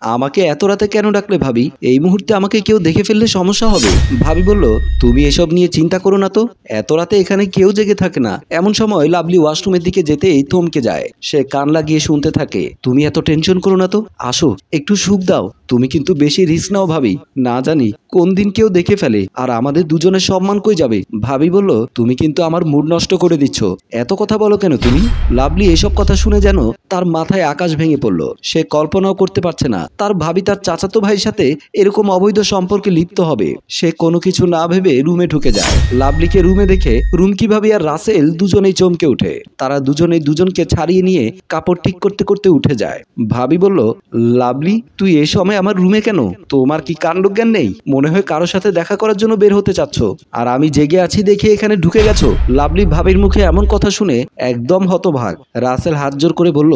আমাকে এত রাতে কেন ডাকলে ভাবি? এই মুহূর্তে আমাকে কেউ দেখে ফেললে সমস্যা হবে। ভাবি বলল, তুমি এসব নিয়ে চিন্তা করো না তো, এত রাতে এখানে কেউ জেগে থাকে না। এমন সময় লাভলি ওয়াশরুমের দিকে যেতেই থমকে যায়। সে কান লাগিয়ে শুনতে থাকে। তুমি এত টেনশন করো না তো, আসো একটু সুখ দাও। তুমি কিন্তু বেশি রিস্ক নাও ভাবি, না জানি কোন দিন কেউ দেখে ফেলে আর আমাদের দুজনের সম্মান কই যাবে। ভাবি বলল, তুমি কিন্তু আমার মুড নষ্ট করে দিচ্ছ, এত কথা বলো কেন তুমি? লাভলি এসব কথা শুনে যেন তার মাথায় আকাশ ভেঙে পড়ল। সে কল্পনাও করতে পারছে না তার ভাবি তার চাচাতো ভাইয়ের সাথে এরকম অবৈধ সম্পর্কে লিপ্ত হবে। সে কোনো কিছু না ভেবে রুমে ঢুকে যায়। লাভলিকে রুমে দেখে রুমকি ভাবি আর রাসেল দুজনেই চমকে ওঠে। তারা দুজনেই দুজনকে ছাড়িয়ে নিয়ে কাপড় ঠিক করতে করতে উঠে যায়। ভাবি বলল, লাভলি তুই এই সময় আমার রুমে কেন? তোমার কি কাণ্ডজ্ঞান নেই? মনে হয় কারোর সাথে দেখা করার জন্য বের হতে চাচ্ছ, আর আমি জেগে আছি দেখে এখানে ঢুকে গেছো। লাভলি ভাবির মুখে এমন কথা শুনে একদম হতভাগ। রাসেল হাত জোর করে বলল,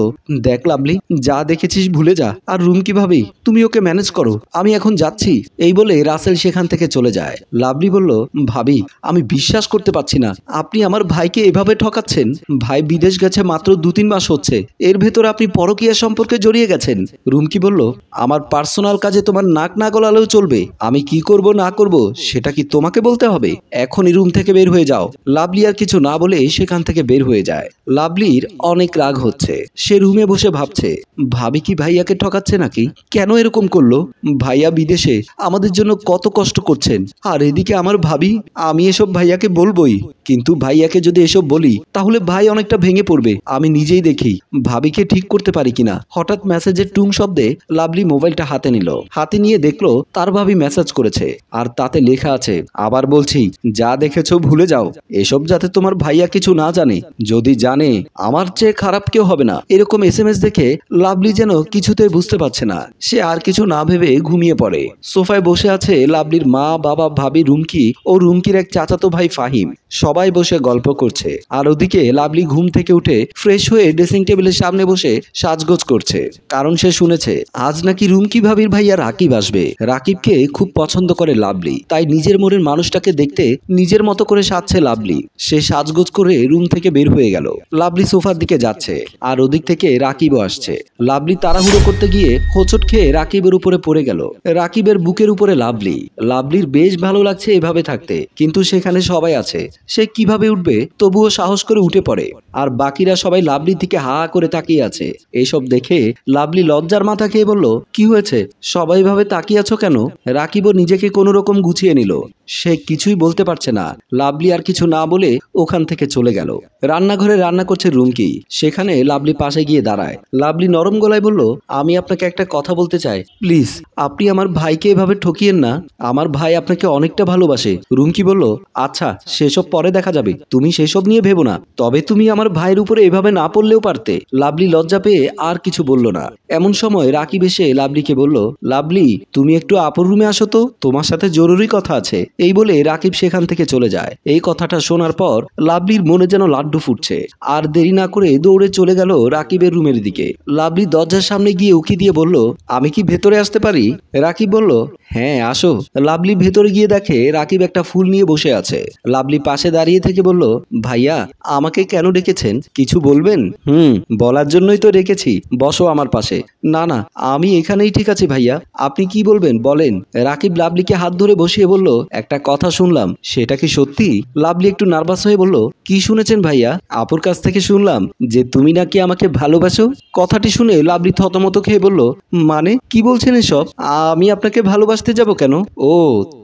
দেখ লাভলি, যা দেখেছিস ভুলে যা, আর রুমকি ভাবি তুমি ওকে ম্যানেজ করো, আমি এখন যাচ্ছি। এই বলে রাসেল সেখান থেকে চলে যায়। লাভলি বলল, ভাবি আমি বিশ্বাস করতে পারছি না আপনি আমার ভাইকে এভাবে ঠকাচ্ছেন। ভাই বিদেশ গেছে মাত্র 2-3 মাস হচ্ছে, এর ভেতর আপনি পরকীয়া সম্পর্কে জড়িয়ে গেছেন। রুমকি বলল, আমার পার্সোনাল কাজে তোমার নাক না গলালেও চলবে, আমি কি করব না করব সেটা কি তোমাকে বলতে হবে? এখনই রুম থেকে বের হয়ে যাও। লাভলি আর কিছু না বলে সেখান থেকে বের হয়ে যায়। লাভলির অনেক রাগ হচ্ছে। সে রুমে বসে ভাবছে, ভাবি কি ভাইয়াকে ঠকাচ্ছে নাকি? কেন এরকম করলো? ভাইয়া বিদেশে আমাদের জন্য কত কষ্ট করছেন, আর এদিকে আমার ভাবি। আমি এসব ভাইয়াকে বলবোই, কিন্তু ভাইয়াকে যদি এসব বলি তাহলে ভাই অনেকটা ভেঙে পড়বে। আমি নিজেই দেখি ভাবিকে ঠিক করতে পারি কিনা। হঠাৎ মেসেজের টুং শব্দে লাভলি মোবাইলটা হাতে নিল। হাতে নিয়ে দেখলো তার ভাবি মেসেজ করেছে, আর তাতে লেখা আছে, আবার বলছি যা দেখেছো ভুলে যাও, এসব যাতে তোমার ভাইয়া কিছু না জানে, যদি জানে আমার চেয়ে খারাপ কেউ হবে না। এরকম SMS দেখে লাভলি যেন কিছুতেই বুঝতে পারছে না। সে আর কিছু না ভেবে ঘুমিয়ে পড়ে। সোফায় বসে আছে লাভলির মা, বাবা, ভাবি, রুমকি ও রুমকির এক চাচাতো ভাই ফাহিম। সবাই বসে গল্প করছে। আর ওদিকে লাভলি ঘুম থেকে উঠে ফ্রেশ হয়ে ড্রেসিং টেবিলের সামনে বসে সাজগোজ করছে, কারণ সে শুনেছে আজ নাকি রুমকি ভাবির ভাইয়া রাকিব আসবে। রাকিবকে খুব পছন্দ করে লাভলি, তাই নিজের মনের মানুষটাকে দেখতে নিজের মতো করে সাজছে লাভলি। সে সাজগোজ করে রুম থেকে বের হয়ে গেল। লাভলি সোফার দিকে যাচ্ছে, আর ওদিক থেকে রাকিবও আসছে। লাভলি তাড়াহুড়ো করতে গিয়ে হোঁচট খেয়ে রাকিবের উপরে পড়ে গেল। রাকিবের বুকের উপরে লাভলি। লাভলির বেশ ভালো লাগছে এভাবে থাকতে, কিন্তু সেখানে সবাই আছে, সে কিভাবে উঠবে? তবুও সাহস করে উঠে পড়ে। আর বাকিরা সবাই লাভলির দিকে হা করে তাকিয়ে আছে। এইসব দেখে লাভলি লজ্জার মাথা খেয়ে বলল, কি হয়েছে? সবাই ভাবে তাকিয়ে আছো কেন? রাকিবও নিজেকে কোনো রকম গুছিয়ে নিল। সে কিছুই বলতে পারছে না। লাভলি আর কিছু না বলে ওখান থেকে চলে গেল। রান্নাঘরে রান্না করছে রুমকি। সেখানে লাভলি পাশে গিয়ে দাঁড়ায়। লাভলি নরম গলায় বলল, আমি আপনাকে একটা কথা বলতে চাই, প্লিজ আপনি আমার ভাইকে এভাবে ঠকিয়েন না। আমার ভাই আপনাকে অনেকটা ভালোবাসে। রুমকি বলল, আচ্ছা সেসব পরে দেখা যাবে, তুমি সেসব নিয়ে ভেবো না। তবে তুমি আমার ভাইয়ের উপরে এভাবে না পড়লেও পারতে। লাভলি লজ্জা পেয়ে আর কিছু বলল না। এমন সময় রাকিব এসে লাভলিকে বলল, লাভলি তুমি একটু আপুর রুমে আসো তো, তোমার সাথে জরুরি কথা আছে। এই বলে রাকিব সেখান থেকে চলে যায়। এই কথাটা শোনার পর লাভলির মনে যেন লাড্ডু ফুটছে। আর দেরি না করে দৌড়ে চলে গেল রাকিবের রুমের দিকে। লাভলি দরজার সামনে গিয়ে উকি দিয়ে বলল, আমি কি ভেতরে আসতে পারি? রাকিব বলল, হ্যাঁ আসো। লাভলি ভেতরে গিয়ে দেখে রাকিব একটা ফুল নিয়ে বসে আছে। লাভলি পাশে দাঁড়িয়ে থেকে বলল, ভাইয়া আমাকে কেন ডেকেছেন? কিছু বলবেন? বলার জন্যই তো ডেকেছি, বসো আমার পাশে। না না, আমি এখানেই ঠিক আছি ভাইয়া, আপনি কি বলবেন বলেন। রাকিব লাভলিকে হাত ধরে বসিয়ে বলল, একটা কথা শুনলাম, সেটা কি সত্যি? লাভলি একটু নার্ভাস হয়ে বলল, কি শুনেছেন ভাইয়া? আপুর কাছ থেকে শুনলাম যে তুমি নাকি আমাকে ভালোবাসো। কথাটি শুনে লাভলি থতমত খেয়ে বলল, মানে কি বলছেন এসব? আমি আপনাকে ভালোবাসতে যাব কেন? ও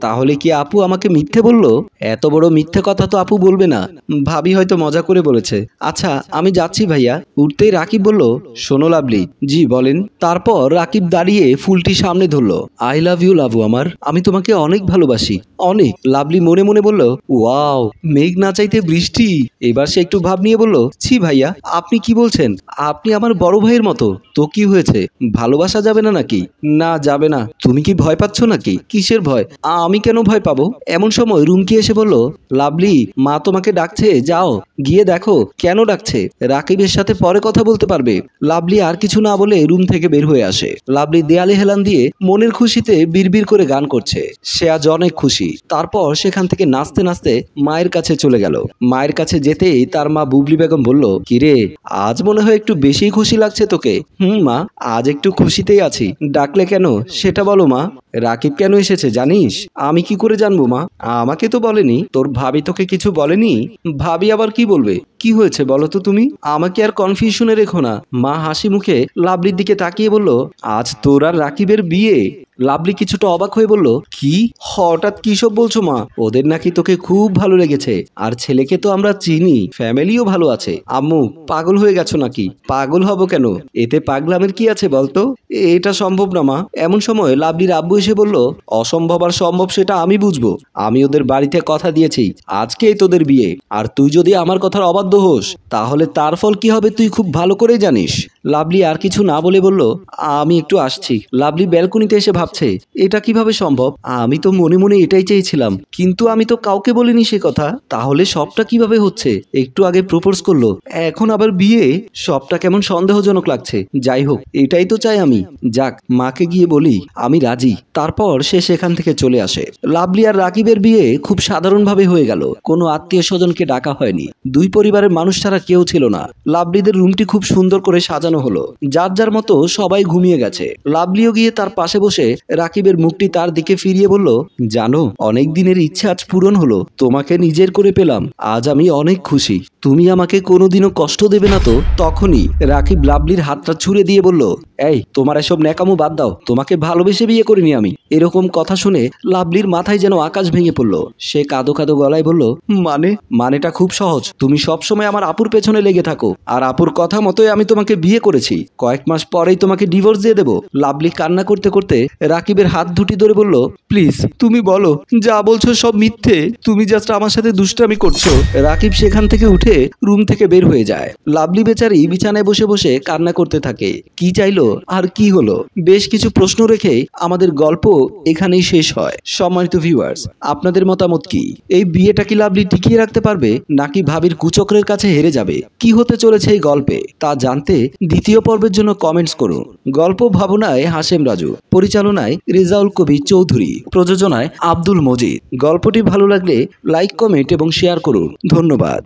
তাহলে কি আপু আমাকে মিথ্যে বলল? এত বড় মিথ্যে কথা তো আপু বলবে না, ভাবি হয়তো মজা করে বলেছে। আচ্ছা আমি যাচ্ছি ভাইয়া। উঠতেই রাকিব বলল, শোনো লাভলি। জি বলেন। তারপর রাকিব দাঁড়িয়ে ফুলটি সামনে ধরলো। আই লাভ ইউ লাভু আমার, আমি তোমাকে অনেক ভালোবাসি, অনেক। লাভলি মনে মনে বলল, ওয়াও, মেঘ না চাইতে বৃষ্টি। এবার সে একটু ভাব নিয়ে বলল, ছি ভাইয়া আপনি কি বলছেন? আপনি আমার বড় ভাইয়ের মতো। তো কি হয়েছে, ভালোবাসা যাবে না নাকি? না যাবে না। তুমি কি ভয় পাচ্ছ নাকি? কিসের ভয়? আমি কেন ভয় পাবো? এমন সময় রুমকি এসে বলল, লাভলি মা তোমাকে ডাকছে, যাও গিয়ে দেখো কেন ডাকছে। রাকিবের সাথে পরে কথা বলতে পারবে। লাভলি আর কিছু না বলে রুম থেকে বের হয়ে আসে। লাভলি দেয়ালে তালে হেলান দিয়ে মনের খুশিতে বিড়বিড় করে গান করছে। সে আজ অনেক খুশি। তারপর সেখান থেকে নাচতে নাচতে মায়ের কাছে চলে গেল। মায়ের কাছে যেতেই তার মা বুবলি বেগম বলল, কিরে, আজ মনে হয় একটু বেশি খুশি লাগছে তোকে। মা, আজ একটু খুশিতেই আছি। ডাকলে কেন সেটা বলো মা। রাকিব কেন এসেছে জানিস? আমি কি করে জানবো মা? আমাকে তো বলেনি। তোর ভাবি তোকে কিছু বলেনি? ভাবি আবার কি বলবে? কি হয়েছে বলো তো তুমি? আমাকে আর কনফিউশনে রেখো না। মা হাসি মুখে লাভলির দিকে তাকিয়ে বলল, আজ তোর আর রাকিবের বিয়ে? লাভলি কিছুটা অবাক হয়ে বলল, কি হঠাৎ কি সব বলছো মা? ওদের নাকি তোকে খুব ভালো লেগেছে। আর ছেলেকে তো আমরা চিনি, ফ্যামিলিও ভালো আছে। আম্মু, পাগল হয়ে গেছো নাকি? পাগল হব কেন? এতে পাগলামের কি আছে বলতো? এটা সম্ভব না মা। এমন সময় লাভলির আব্বু এসে বলল, অসম্ভব আর সম্ভব সেটা আমি বুঝবো। আমি ওদের বাড়িতে কথা দিয়েছি আজকেই তোদের বিয়ে। আর তুই যদি আমার কথার অবাধ্য হোস তাহলে তার ফল কি হবে তুই খুব ভালো করেই জানিস। লাভলি আর কিছু না বলে বলল, আমি একটু আসছি। লাভলি ব্যালকনিতে এসে ভাবছে, এটা কিভাবে সম্ভব? আমি তো মনে মনে এটাই চেয়েছিলাম, কিন্তু আমি তো কাউকে বলিনি সে কথা। তাহলে সবটা কিভাবে হচ্ছে? একটু আগে প্রপোজ করলো, এখন আবার বিয়ে। সবটা কেমন সন্দেহজনক লাগছে। যাই হোক, এটাই তো চাই আমি। যাক, মাকে গিয়ে বলি আমি রাজি। তারপর সে সেখান থেকে চলে আসে। লাভলি আর রাকিবের বিয়ে খুব সাধারণভাবে হয়ে গেল। কোনো আত্মীয় স্বজনকে ডাকা হয়নি। দুই পরিবারের মানুষ ছাড়া কেউ ছিল না। লাভলিদের রুমটি খুব সুন্দর করে সাজানো হলো। যার যার মতো সবাই ঘুমিয়ে গেছে। লাভলিও গিয়ে তার পাশে বসে রাকিবের মুখটি তার দিকে ফিরিয়ে বলল, জানো, অনেক দিনের ইচ্ছা আজ পূরণ হলো। তোমাকে নিজের করে পেলাম। আজ আমি অনেক খুশি। তুমি আমাকে কোনোদিনও কষ্ট দেবে না তো? তখনই রাকিব লাভলির হাতটা ছুঁড়ে দিয়ে বলল, এই, তোমার এসব ন্যাকামো বাদ দাও। তোমাকে ভালোবেসে বিয়ে করিনি আমি। এরকম কথা শুনে লাভলির মাথায় যেন আকাশ ভেঙে পড়ল। সে কাঁদো কাঁদো গলায় বলল, মানেটা খুব সহজ। তুমি সবসময় আমার আপুর পেছনে লেগে থাকো, আর আপুর কথা মতোই আমি তোমাকে বিয়ে করেছি। কয়েক মাস পরেই তোমাকে ডিভোর্স দিয়ে দেবো। লাভলি কান্না করতে করতে রাকিবের হাত দুটি ধরে বলল, প্লিজ তুমি বলো, যা বলছো সব মিথ্যে। তুমি জাস্ট আমার সাথে দুষ্টামি করছো। রাকিব সেখান থেকে উঠে রুম থেকে বের হয়ে যায়। লাভলি বেচারি বিছানায় বসে বসে কান্না করতে থাকে। কি চাইলো আর কি হলো? বেশ কিছু প্রশ্ন রেখে আমাদের গল্প এখানেই শেষ হয়। সম্মানিত ভিউয়ার্স, আপনাদের মতামত কি? এই বিয়েটা কি লাভলি টিকিয়ে রাখতে পারবে, নাকি ভাবির কুচক্রের কাছে হেরে যাবে? কি হতে চলেছে এই গল্পে তা জানতে দ্বিতীয় পর্বের জন্য কমেন্টস করুন। গল্প ভাবনায় হাশেম রাজু, পরিচালনায় রেজাউল কবির চৌধুরী, প্রযোজনায় আব্দুল মজিদ। গল্পটি ভালো লাগলে লাইক, কমেন্ট এবং শেয়ার করুন। ধন্যবাদ।